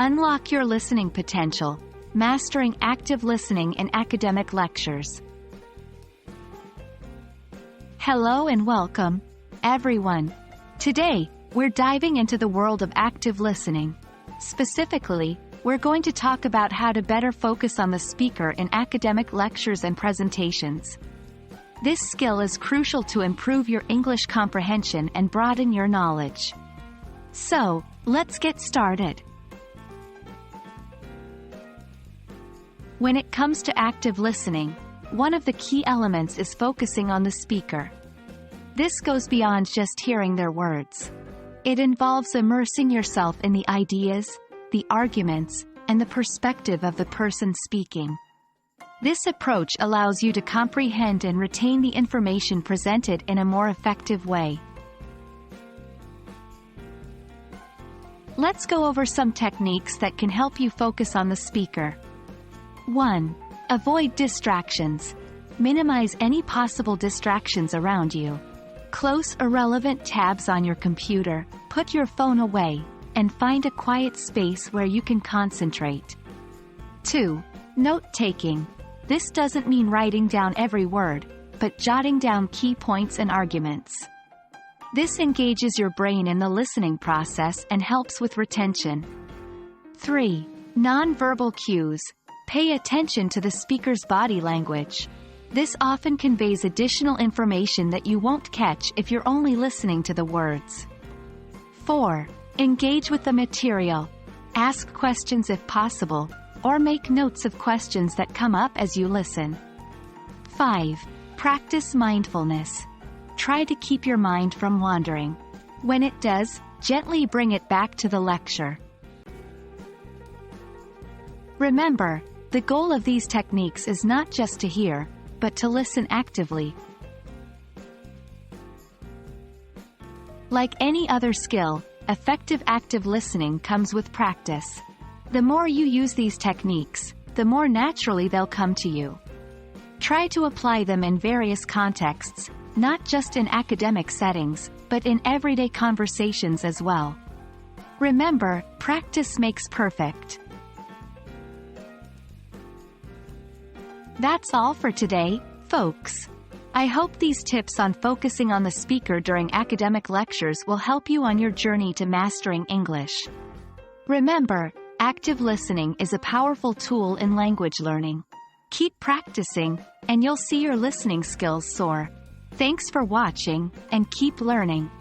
Unlock your listening potential, mastering active listening in academic lectures. Hello and welcome, everyone. Today, we're diving into the world of active listening. Specifically, we're going to talk about how to better focus on the speaker in academic lectures and presentations. This skill is crucial to improve your English comprehension and broaden your knowledge. So, let's get started. When it comes to active listening, one of the key elements is focusing on the speaker. This goes beyond just hearing their words. It involves immersing yourself in the ideas, the arguments, and the perspective of the person speaking. This approach allows you to comprehend and retain the information presented in a more effective way. Let's go over some techniques that can help you focus on the speaker. 1. Avoid distractions. Minimize any possible distractions around you. Close irrelevant tabs on your computer, put your phone away, and find a quiet space where you can concentrate. 2. Note-taking. This doesn't mean writing down every word, but jotting down key points and arguments. This engages your brain in the listening process and helps with retention. 3. Non-verbal cues. Pay attention to the speaker's body language. This often conveys additional information that you won't catch if you're only listening to the words. 4. Engage with the material. Ask questions if possible, or make notes of questions that come up as you listen. 5. Practice mindfulness. Try to keep your mind from wandering. When it does, gently bring it back to the lecture. Remember, the goal of these techniques is not just to hear, but to listen actively. Like any other skill, effective active listening comes with practice. The more you use these techniques, the more naturally they'll come to you. Try to apply them in various contexts, not just in academic settings, but in everyday conversations as well. Remember, practice makes perfect. That's all for today, folks. I hope these tips on focusing on the speaker during academic lectures will help you on your journey to mastering English. Remember, active listening is a powerful tool in language learning. Keep practicing, and you'll see your listening skills soar. Thanks for watching, and keep learning.